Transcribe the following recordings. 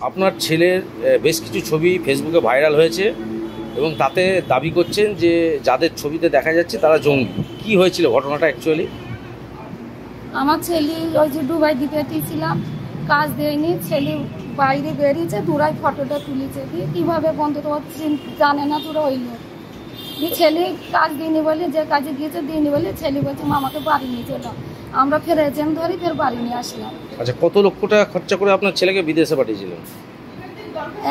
আপনার ছেলের বেশ কিছু ছবি ফেসবুকে ভাইরাল হয়েছে এবং তাতে দাবি করছেন যে যাদের ছবিতে দেখা যাচ্ছে তারা জঙ্গি। কি হয়েছিল ঘটনাটা অ্যাকচুয়ালি? আমার ছেলে ওই যে দুবাই দিতে ছিলাম, কাজ দেয়নি, ছেলে বাইরে বেরিয়েছে, দূরাই ফটোটা তুলেছে। দিয়ে কীভাবে বন্ধ তো জানে না তোরা ওই লোক। দিয়ে ছেলে কাজ দিইনি বলে, যে কাজে গিয়েছে দিইনি বলে ছেলে বলছে মামাকে বাড়ি নিয়ে চলো। আমরা ফের এজেন্ট ধরি ফের বাড়ি নিয়ে আসলাম। আচ্ছা, কত লক্ষ টাকা খরচা করে আপনার ছেলেকে বিদেশে পাঠিয়েছিলেন?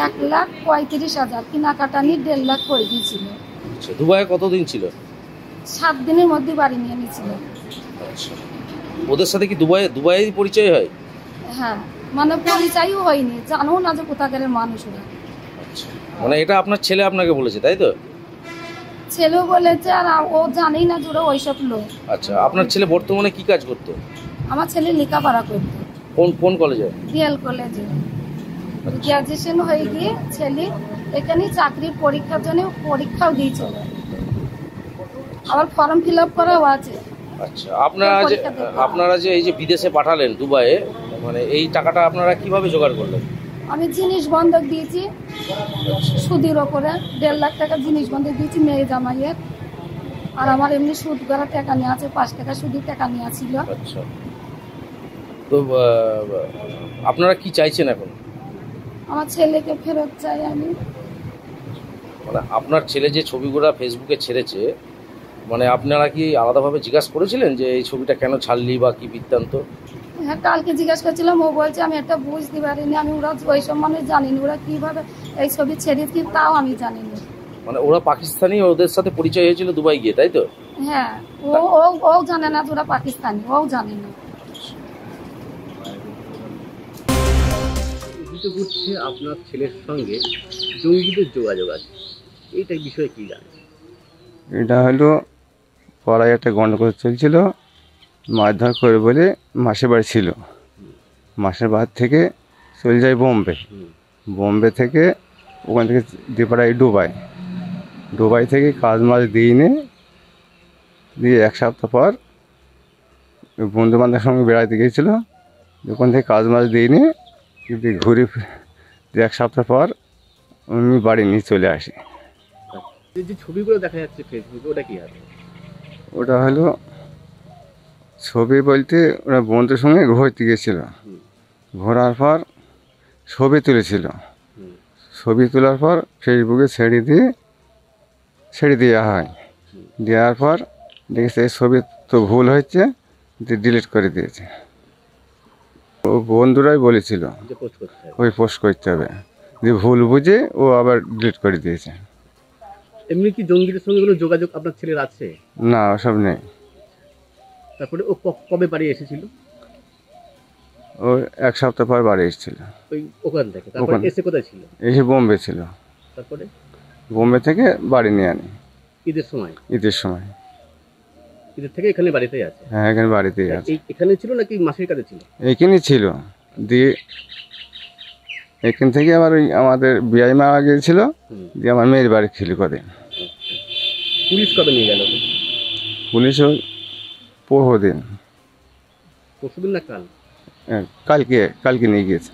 1,35,000, কেনাকাটানি 1.5 লাখ করে দিয়েছিল। আচ্ছা, দুবাইয়ে কতদিন ছিল? 7 দিনের মধ্যে বাড়ি নিয়ে নিয়েছিল। আচ্ছা, ওদের সাথে কি দুবাইয়ের পরিচয় হয়? হ্যাঁ, মানে পরিচয়ও হয়নি, জানো না যে কোথাকার মানুষ ওরা। আচ্ছা, মানে এটা আপনার ছেলে আপনাকে বলেছে তাই তো? ছেলেও বলেছে, আর ও জানেই না যে ওরা ওইসব লোক। আচ্ছা, আপনার ছেলে বর্তমানে কি কাজ করতো? আমার ছেলে লেখাপড়া করতো কোন কলেজে? ডিএল কলেজে। গ্রাজুয়েশন হয়ে গিয়ে ছেলে এখানে চাকরির পরীক্ষার জন্য পরীক্ষাও দিয়েছিল, আবার ফর্ম ফিল আপ করাও আছে। আচ্ছা, আপনারা যে এই যে বিদেশে পাঠালেন দুবাইয়ে, মানে এই টাকাটা আপনারা কিভাবে জোগাড় করলেন? আমি জিনিস বন্ধক দিয়েছি সুদের ওপরে, 1.5 লাখ টাকা জিনিস বন্ধক দিয়েছি মেয়ে জামাইয়ের। আর আমার এমনি সুদ করা টাকা নিয়ে আছে, 5 টাকা সুদের টাকা নিয়ে ছিল। আচ্ছা, তো আপনারা কি চাইছেন এখন? আমার ছেলেকে ফেরত চাই আমি। মানে আপনার ছেলে যে ছবিগুলো ফেসবুকে ছেড়েছে, মানে আপনারা কি আলাদাভাবে জিজ্ঞাসা করেছিলেন যে এই ছবিটা কেন ছাড়লি বা কি বৃত্তান্ত? হ্যাঁ, কালকে জিজ্ঞাসা করছিলাম, ও বলছে আমি এটা বুঝতে পারিনি, আমি ওরা ওই সব মানে জানিনি ওরা কিভাবে এই ছবি ছেড়েছি, তাও আমি জানিনি। মানে ওরা পাকিস্তানি, ওদের সাথে পরিচয় হয়েছিল দুবাই গিয়ে, তাই তো? হ্যাঁ, ও জানে না ওরা পাকিস্তানি, ও জানে না। ঘটছে আপনার ছেলের সঙ্গে জঙ্গিদের যোগাযোগ আছে, এইটার বিষয়ে কি জানেন? এটা হলো পাড়ায় একটা গণ্ডগোল চলছিল, মারধর করে বলে মাসির বাড়ি ছিল। মাসের বাড়ি থেকে চলে যায় বোম্বে থেকে ওখান থেকে দিপাড়ায় দুবাই থেকে কাজ মাছ দিয়ে 1 সপ্তাহ পর বন্ধু বান্ধবের সঙ্গে বেড়াতে গিয়েছিল। ওখান থেকে কাজ মাছ দিইনি, কিন্তু ঘুরে 1 সপ্তাহ পর আমি বাড়ি নিয়ে চলে আসি। যে ছবিগুলো দেখা যাচ্ছে ফেসবুকে, ওটা কি আছে? ওটা হলো ছবি বলতে ওরা বন্ধুর সঙ্গে ঘুরতে গিয়েছিল, ঘোরার পর ছবি তুলেছিল। ছবি তোলার পর ফেসবুকে ছেড়ে দেওয়া হয়। দেওয়ার পর দেখেছে এই ছবি তো ভুল হচ্ছে, ডিলিট করে দিয়েছে। ও বন্ধুরাই বলেছিল ওই পোস্ট করতে হবে, যে ভুল বুঝে ও আবার ডিলিট করে দিয়েছে। এমনি কি জঙ্গিদের সঙ্গে কোনো যোগাযোগ আপনার ছেলের আছে? না, ওসব নেই। তারপরে ও কবে বাড়ি এসেছিল? ও 1 সপ্তাহ পর বাড়ি এসেছিল ওই ওখান থেকে। তারপরে এসে কোথায় ছিল? এসে বোম্বে ছিল। তারপরে বোম্বে থেকে বাড়ি নিয়ে আনি ঈদের সময়। ঈদের থেকে এখানে বাড়িতেই আছে? হ্যাঁ, এখানে বাড়িতেই আছে। এখানে ছিল নাকি মাসির কাছে ছিল? এখানেই ছিল। দিয়ে এখান থেকে আবার ওই আমাদের বিয়াই মারা গিয়েছিল, দিয়ে আমার মেয়ের বাড়ি ছিল কদিন। পুলিশ কবে নিয়ে গেল? পুলিশ ওই পরশুদিন না কাল? কালকে নিয়ে গিয়েছে।